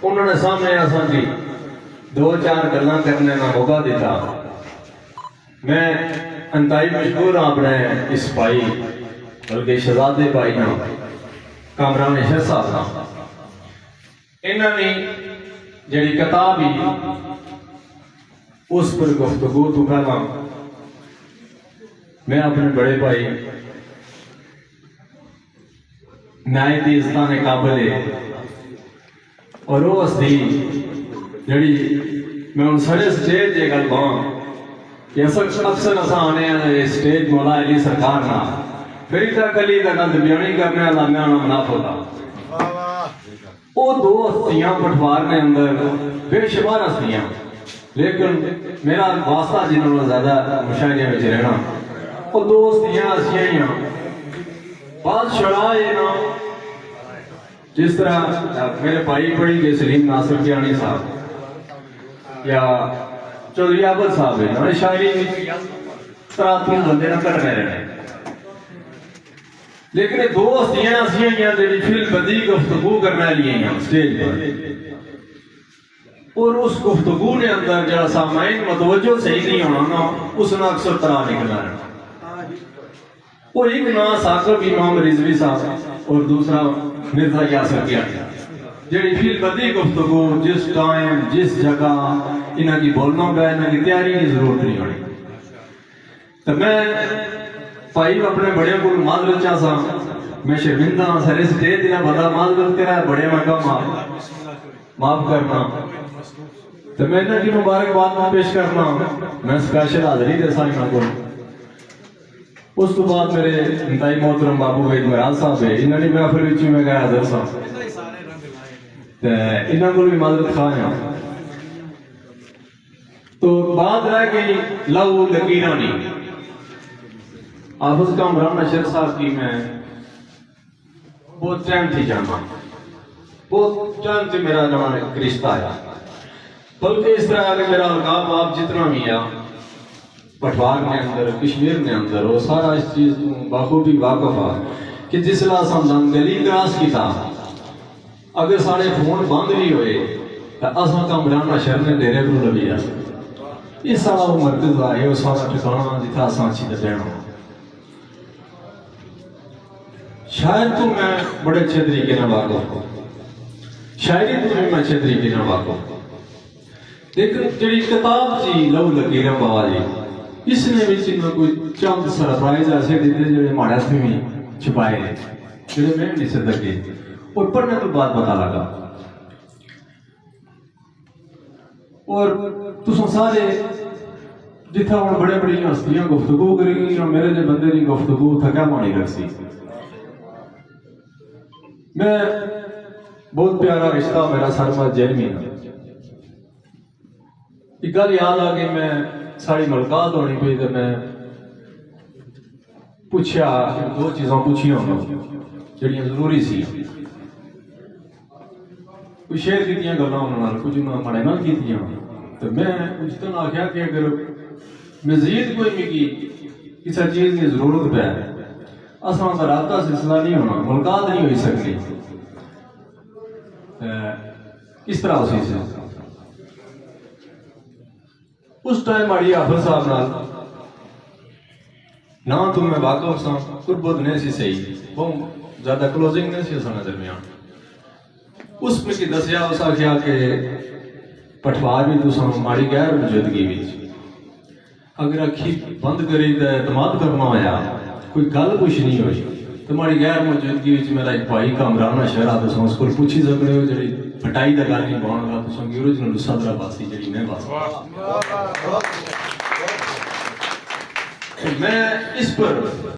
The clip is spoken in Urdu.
انہوں نے سامنے آسان کی دو چار گلاں کرنے کا موقع دیتا. میں انتہائی مشکور ہوں اپنے اس بھائی بلکہ شہزادے بھائی نا کامران شاہ صاحب نا. انہوں نے جڑی کتاب ہی اس پر گفتگو تو پہلا میں اپنے بڑے بھائی نائب عزتاں قابل ہے اور وہ ہستی جڑی میں ان سارے سٹیج یہ گل کہاں کہ اکثر اساں آنے ہیں سٹیج مولا علی سرکار نا پھر اتنا کلی کا گل بیانی کرنے والا میں آنا منافع تھا. وہ دو ہستیاں پٹوار نے اندر بے شمار ہستیاں لیکن میرا واسطہ جنہوں نے زیادہ مشاہدے میں رہنا وہ دو ہستیاں ایسیاں ہی ہیں. بات شڑا یہ نا جس طرح میرے بھائی پڑھی گئے سلیم ناصر کیانی صاحب یا چودھری عابد صاحب ہے نا شاعری طرح تین بندے نہ کرنے رہنے لیکن یہ دو ہستیاں ایسیاں ہیں جڑی فل بدی گفتگو کرنے لیے ہیں سٹیج پر اور اس گفتگو نے اندر جڑا سامعین متوجہ صحیح نہیں ہونا نا اس نے اکثر طرح نکلنا ہے. وہ ایک نا ثاقب امام رضوی صاحب اور دوسرا مرزا یاسر کیانی جڑی فل بدی گفتگو جس ٹائم جس جگہ انہاں کی بولنا گا انہاں کی تیاری کی ضرورت نہیں ہونی. تو میں بھائی اپنے بڑے کو معذرت چاہتا میں شرمندہ سارے سٹیج دینا بڑا معذرت کرا بڑے میں کہا معاف کرنا تو میں انہاں کی مبارکباد پیش کرنا میں سپیشل حاضری دے سائنا کو. اس تو بعد میرے انتہائی محترم بابو وحید مراد صاحب ہے انہوں نے محفل وچ میں گیا حضرت صاحب انہوں کو بھی معذرت خواہ ہیں. تو بات رہ گئی لو لکیرانی حافظ کامران اشرف صاحب کی میں بہت ٹائم تھی جانا بہت ٹائم سے میرا جانا رشتہ ہے بلکہ اس طرح کہ میرا القاب آپ جتنا بھی ہے پٹوار میں اندر کشمیر میں اندر وہ سارا اس چیز بخوبی واقف ہے کہ جس لئے سمجھان گلی کراس کی تھا اگر سارے فون بند بھی ہوئے تو اساں کامران اشرف نے ڈیرے کو لبیا یہ سارا وہ مرکز آئے وہ سارا ٹھکانا جتنا اساں اچھی تے دینا. شاید تو میں بڑے اچھے طریقے نہ واقف ہوں شاعری تو میں اچھے طریقے نہ واقف ہوں لیکن جڑی کتاب سی لو لکیراں بابا جی اس نے بھی چنہ کوئی چند سرپرائز ایسے دیتے جو ہمارے ہاتھ میں چھپائے ہیں جو میں نہیں سکتا کہ اور پڑھنے تو بات پتا لگا اور تو سارے جتنا ہوں بڑے بڑی ہستیاں گفتگو کریں گی اور میرے جو بندے کی گفتگو تھکا مانی رکھ سی. میں بہت پیارا رشتہ میرا سرمد جیمی ہے. ایک گل یاد آ گئی میں ساری ملاقات ہونی پئی تو میں پوچھا دو چیزاں پوچھیاں جڑیاں ضروری سی کوئی شیئر کیتیاں گلاں انہاں نال کچھ انہاں ماڑے نال کیتیاں تو میں اجتن آخیا کہ اگر مزید کوئی میری کسی چیز کی ضرورت پہ اساں کا رابطہ سلسلہ نہیں ہونا ملاقات نہیں ہوئی سکتی کس طرح ہو سی سے اس ٹائم ماڑی حافظ صاحب نال نہ تو میں واقف سا قربت نہیں سی صحیح بہت زیادہ کلوزنگ نہیں سی اساں درمیان. اس میں کی دسیا اس آخیا کہ پٹوار بھی تو ماڑی غیر موجودگی وچ اگر اکھی بند کری تو اعتماد کرنا ہویا کوئی گل کچھ نہیں ہوئی تو ماڑی غیر موجودگی وچ میرا ایک بھائی کامران اشرف ہے تو اس کو پوچھی سکتے ہو جڑی پٹائی دا گل نہیں بون گا تو کی اوریجنل صدرہ باسی جڑی میں باسی. میں اس پر